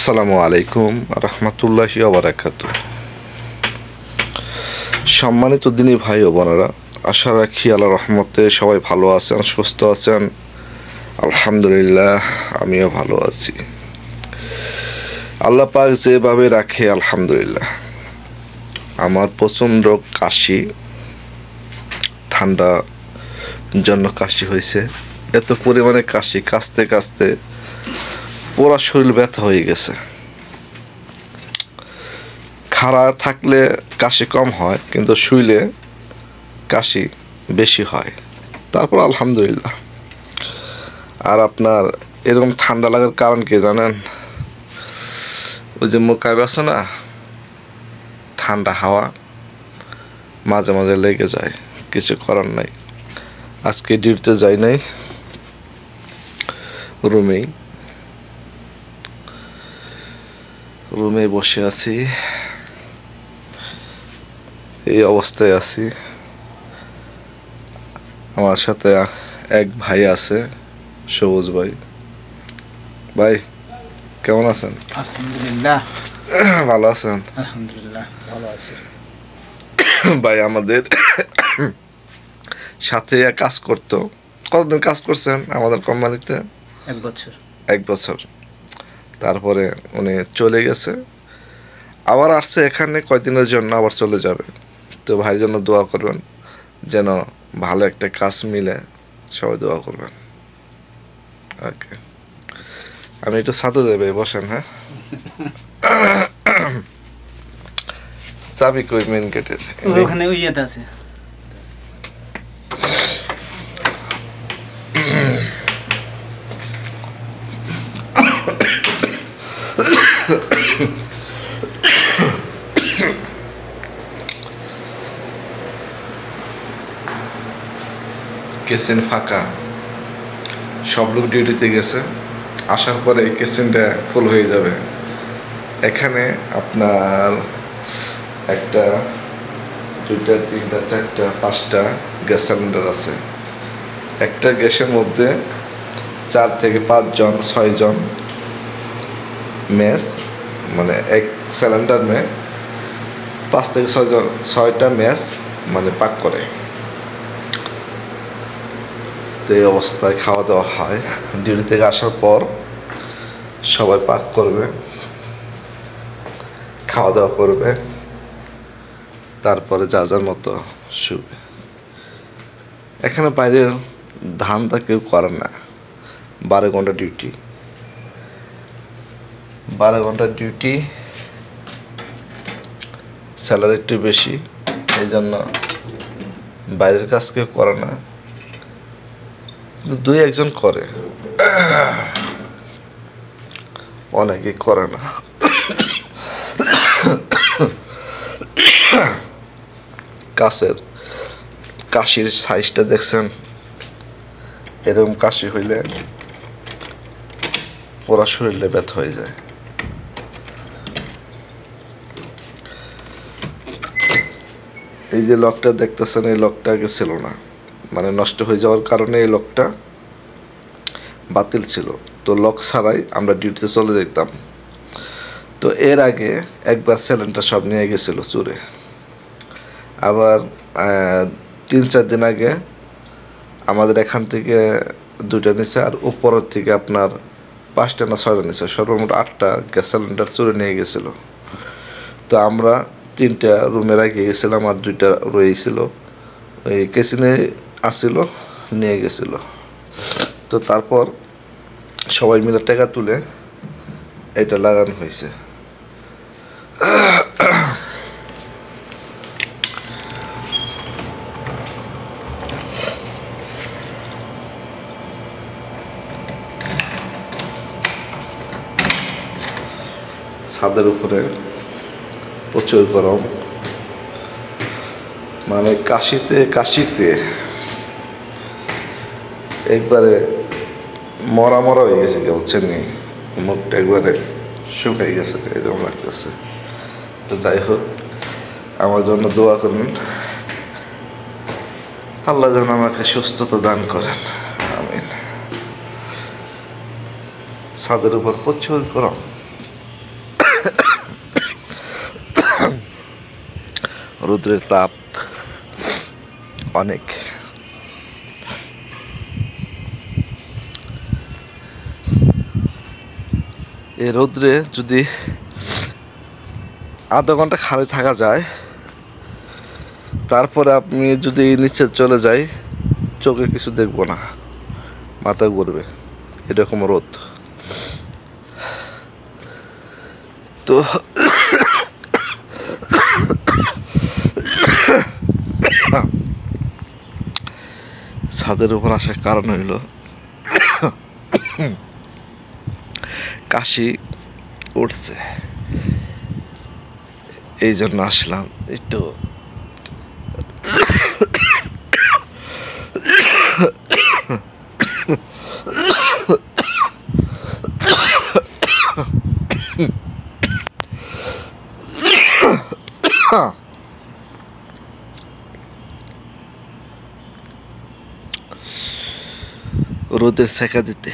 আসসালামু আলাইকুম রহমতুল্লাহি ওয়া বারাকাতুহু। সম্মানিত দিনী ভাই ও বোনেরা, আশা রাখি আল্লাহর রহমতে সবাই ভালো আছেন, সুস্থ আছেন। আলহামদুলিল্লাহ, আমিও ভালো আছি। আল্লাহ পাক যেভাবে রাখে আলহামদুলিল্লাহ। আমার প্রচণ্ড কাশি, ঠান্ডা জন্য কাশি হয়েছে। এত পরিমাণে কাশি, কাশতে কাশতে পুরা শরীর ব্যথা হয়ে গেছে। খাড়া থাকলে কাশি কম হয়, কিন্তু শুইলে কাশি বেশি হয়। তারপর আলহামদুলিল্লাহ। আর আপনার এরকম ঠান্ডা লাগার কারণ কি জানেন? ওই যে মুখায় আছে না, ঠান্ডা হাওয়া মাঝে মাঝে লেগে যায়, কিছু করার নাই। আজকে ডিউটিতে যাই নাই, রুমে বসে আছি, এই অবস্থায় আছি। আমার সাথে এক ভাই আছে, সবুজ ভাই। ভাই কেমন আছেন? আলহামদুলিল্লাহ ভালো আছেন? আলহামদুলিল্লাহ ভালো আছি। ভাই আমাদের সাথে কাজ করতো। কতদিন কাজ করছেন আমাদের কোম্পানিতে? 1 বছর। 1 বছর। তারপরে উনি চলে গেছে, আবার আসছে এখানে কয়দিনের জন্য, আবার চলে যাবে। তো ভাইয়ের জন্য দোয়া করবেন, যেন ভালো একটা কাজ মিলে। সবাই দোয়া করবেন। ওকে, আমি একটু ছাদে যাবে, বসেন। হ্যাঁ, চাবি কই মেন গেটের? ওখানে ওই ইয়েতে আছে। কেসিন ফাঁকা, সব লোক ডিউটিতে গেছে। আসার পরে এই কেসিনটা ফুল হয়ে যাবে। এখানে আপনার 1টা 2টা 3টা 4টা 5টা গ্যাস সিলিন্ডার আছে। একটা গ্যাসের মধ্যে 4 থেকে 5 জন 6 জন মেস, মানে এক সিলিন্ডার মে 5 থেকে 6 জন 6টা মেস মানে পাক করে। তো এই অবস্থায় খাওয়া দাওয়া হয়। ডিউটি থেকে আসার পর সবাই পাক করবে, খাওয়া দাওয়া করবে, তারপরে যা যার মতো শুবে। এখানে বাইরের ধান্দা কেউ করে না। 12 ঘন্টা ডিউটি, 12 ঘন্টা ডিউটি, স্যালারি একটু বেশি, এই জন্য বাইরের কাজ কেউ করে না। 2-1 জন করে, অনেকে করে না। কাশির সাইজটা দেখছেন? এরকম কাশি হইলে পুরা শরীরে ব্যথা হয়ে যায়। এই যে লকটা দেখতেছেন, এই লকটা আগে ছিল না, মানে নষ্ট হয়ে যাওয়ার কারণে এই লকটা বাতিল ছিল। তো লক ছাড়াই আমরা ডিউটিতে চলে যেতাম। তো এর আগে একবার সিলিন্ডার সব নিয়ে গেছিল চুরে। আবার 3-4 দিন আগে আমাদের এখান থেকে 2টা নিচে, আর উপরের থেকে আপনার 5টা না 6টা নিচে, সর্বমোট 8টা গ্যাস সিলিন্ডার চুরে নিয়ে গেছিল। তো আমরা 3টা রুমে রেখে গেছিলাম, আর 2টা রয়েছিল ওই কেসিনে আসছিল, নিয়ে গেছিল। তো তারপর সবাই মিলে টাকা তুলে এটা লাগানো হয়েছে। ছাদের উপরে প্রচুর গরম, মানে কাশিতে একবারে মরা হয়ে গেছে, কেউ বুঝছেন নি? মুখটা একবারে শুকাই গেছে, এরকম লাগতেছে। তো যাই হোক, আমার জন্য দোয়া করুন, আল্লাহ যেন আমাকে সুস্থতা দান করেন, আমিন। ছাদের উপর প্রচুর গরম, রৌদ্রের তাপ অনেক। এই রৌদ্রে যদি আধা ঘন্টা খালি থাকা যায়, তারপরে আপনি যদি নিচে চলে যাই, চোখে কিছু দেখবো না, মাথা ঘুরবে, এরকম রোদ। তো ছাদের উপর আসার কারণ হইল কাশি উঠছে, এই জন্য আসলাম একটু রোদের সেকা দিতে।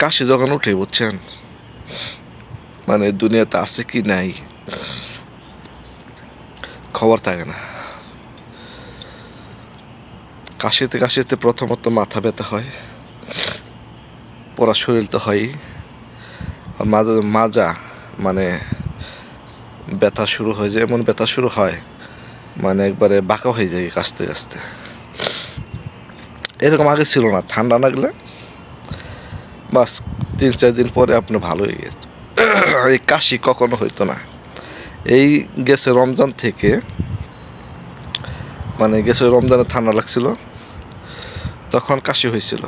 কাশি যখন উঠে, বুঝছেন, মানে দুনিয়াতে আছে কি নাই খবর থাকে না। কাশিতে কাশিতে প্রথমত মাথা ব্যথা হয়, পুরা শরীর তো হয়ই, আর মাজা মানে ব্যথা শুরু হয়ে যায়, এমন ব্যথা শুরু হয় মানে একবারে বাঁকা হয়ে যায় কাশতে কাশতে। এরকম আগে ছিল না, ঠান্ডা লাগলে বাস 3-4 দিন পরে আপনি ভালো হয়ে গেছে। এই কাশি কখনো হইতো না। এই গেছে রমজান থেকে, মানে গেছে রমজানে ঠান্ডা লাগছিল, তখন কাশি হয়েছিল।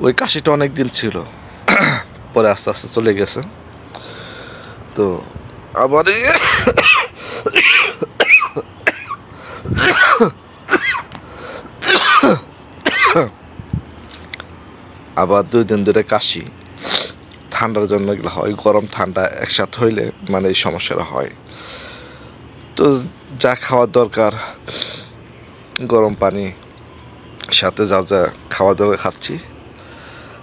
ওই কাশিটা অনেক দিন ছিল, পরে আস্তে আস্তে চলে গেছে। তো আবার আবার 2 দিন ধরে কাশি। ঠান্ডার জন্য এগুলো হয়, গরম ঠান্ডা একসাথে হইলে মানে এই সমস্যাটা হয়। তো যা খাওয়ার দরকার, গরম পানি সাথে যা যা খাওয়া দরকার খাচ্ছি।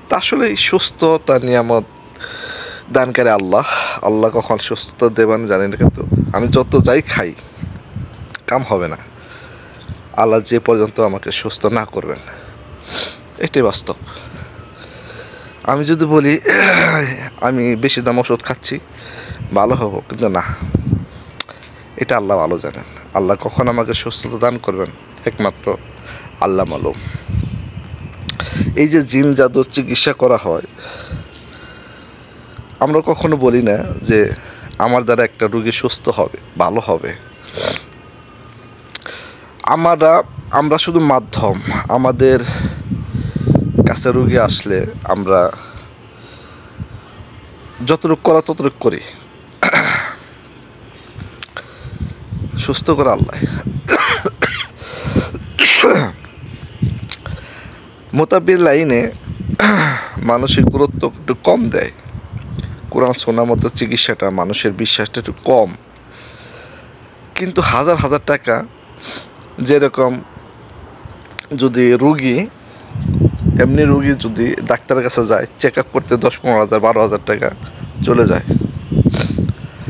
তা আসলে সুস্থতা নিয়ামত দানকারী আল্লাহ। আল্লাহ কখন সুস্থতা দেবেন জানি না, কিন্তু আমি যত যাই খাই কাম হবে না আল্লাহ যে পর্যন্ত আমাকে সুস্থ না করবেন, এটাই বাস্তব। আমি যদি বলি আমি বেশি দাম ওষুধ খাচ্ছি ভালো হব, কিন্তু না, এটা আল্লাহ ভালো জানেন। আল্লাহ কখন আমাকে সুস্থতা দান করবেন একমাত্র আল্লাহ মালুম। এই যে জিন জাদুর চিকিৎসা করা হয়, আমরা কখনো বলি না যে আমার দ্বারা একটা রোগী সুস্থ হবে, ভালো হবে। আমরা শুধু মাধ্যম। আমাদের কাছে রোগী আসলে আমরা যতটুকু করা ততটুকু করি, সুস্থ করে আল্লাহ। মোতাবির লাইনে মানসিক গুরুত্ব একটু কম দেয়। কোরআন সুন্নাহ মতো চিকিৎসাটা মানুষের বিশ্বাসটা একটু কম, কিন্তু হাজার হাজার টাকা, যেরকম যদি রুগী এমনি রুগী যদি ডাক্তারের কাছে যায় চেক আপ করতে 10-15 হাজার 12 হাজার টাকা চলে যায়,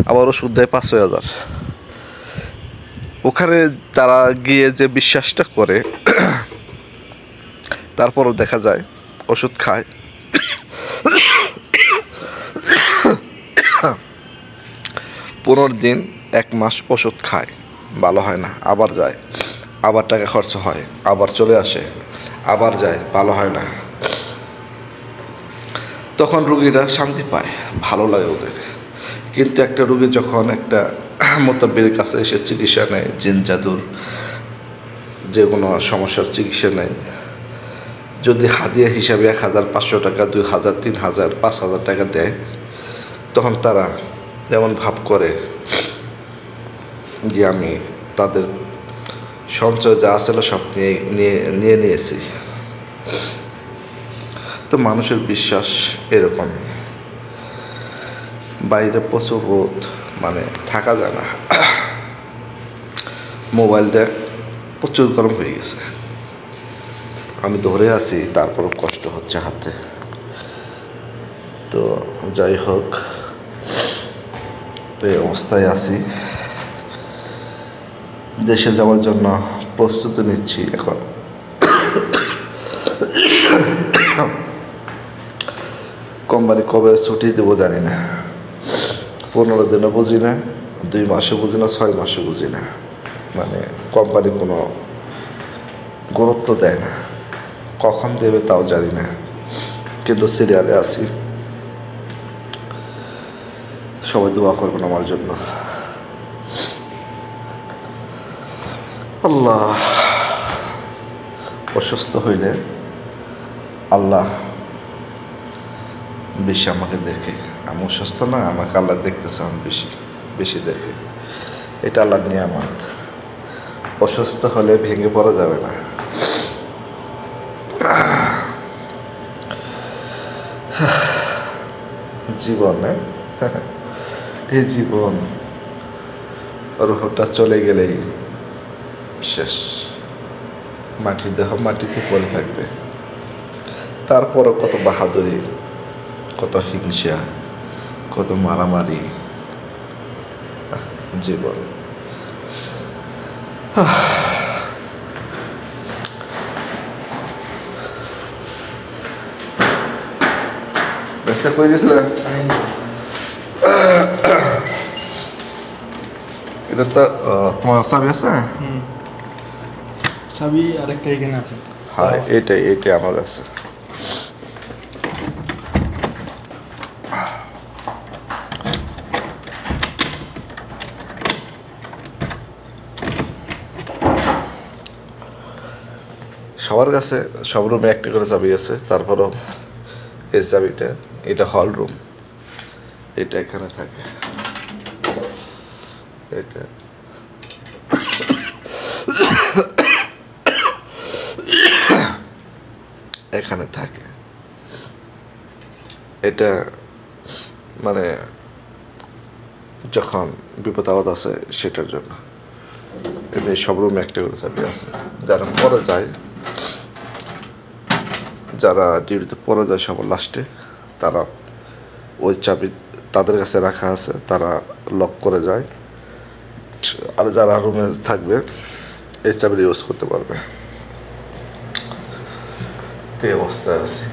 আবার ওষুধ দেয় 5-6 হাজার। ওখানে তারা গিয়ে যে বিশ্বাসটা করে, তারপরও দেখা যায় ওষুধ খায়, 15 দিন 1 মাস ওষুধ খায়, ভালো হয় না, আবার যায়, আবার টাকা খরচ হয়, আবার চলে আসে, আবার যায়, ভালো হয় না। তখন রুগীরা শান্তি পায়, ভালো লাগে ওদের। কিন্তু একটা রুগী যখন একটা মোতাব্বিরের কাছে এসে চিকিৎসা নেয়, জিন জাদুর যে কোনো সমস্যার চিকিৎসা নেয়, যদি হাদিয়া হিসাবে 1,500 টাকা, 2,000, 3,000, 5,000 টাকা দেয়, তখন তারা যেমন ভাব করে যে আমি তাদের সঞ্চয় যা আসলে সব নিয়েছি। তো মানুষের বিশ্বাস এরকম। বাইরে প্রচুর রোদ, মানে থাকা যায় না। মোবাইলটা প্রচুর গরম হয়ে গেছে, আমি ধরে আছি, তারপরও কষ্ট হচ্ছে হাতে। তো যাই হোক, তো এই অবস্থায় আছি, দেশে যাওয়ার জন্য প্রস্তুতি নিচ্ছি। এখন কোম্পানি কবে ছুটি দেবো জানি না, 15 দিনও বুঝি না, 2 মাসে বুঝি না, 6 মাসে বুঝি না। মানে কোম্পানি কোনো গুরুত্ব দেয় না, কখন দেবে তাও জানি না, কিন্তু সিরিয়ালে আছি। সবাই দোয়া করবেন আমার জন্য। আল্লাহ, অসুস্থ হইলে আল্লাহ বেশি আমাকে দেখে। আমি অসুস্থ না, আমাকে আল্লাহ দেখতেছে, আমি বেশি বেশি দেখে। এটা আল্লাহর নিয়ামত। অসুস্থ হলে ভেঙে পড়া যাবে না। জীবনে এই জীবন রুহটা চলে গেলেই শেষ। মাটির দেহ মাটিতে পড়ে থাকবে। তারপরও কত বাহাদুরি, কত হিংসা, কত মারামারি জীবন। ব্যবসা করে গেছিলেন? এটা তো তোমার চাবি আছে? চাবি আরেকটা এখানে আছে। হ্যাঁ, এইটাই আমার কাছে। সবার কাছে সব রুমে একটা করে চাবি আছে। তারপরও এই চাবিটা, এটা হল রুম, এটা এখানে থাকে, এটা এখানে থাকে। এটা মানে যখন বিপদ আপদ আছে সেটার জন্য। এটা সব রুমে একটা করে চাবি আছে। যারা পরে যায়, যারা ডিউটিতে পরে যায় সবার লাস্টে, তারা ওই চাবি তাদের কাছে রাখা আছে, তারা লক করে যায়। আর যারা রুমে থাকবে এই চাবি ইউজ করতে পারবে। এই অবস্থায় আছি।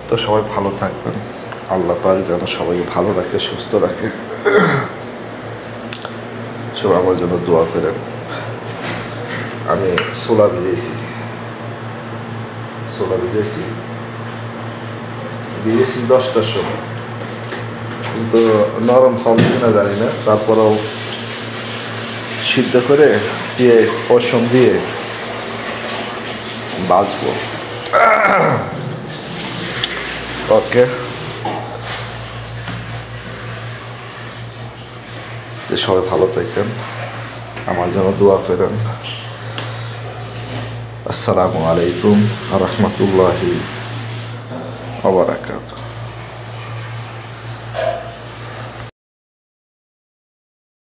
তো সবাই ভালো থাকবেন। আল্লাহ পাক যেন সবাইকে ভালো রাখে, সুস্থ রাখে। সবাই আমার জন্য দোয়া করেন। আমি ছোলা ভিজেছি ভিজেছি 10টার সময়, কিন্তু নরম হবে কিনা জানি না। তারপরেও সিদ্ধ করে পেঁয়াজ রসুন দিয়ে বাজবো। ওকে, সবাই ভালো থাকবেন, আমার জন্য দোয়া করেন। আসসালামু আলাইকুম ওয়া রাহমাতুল্লাহি ওয়া বারাকাতুহু।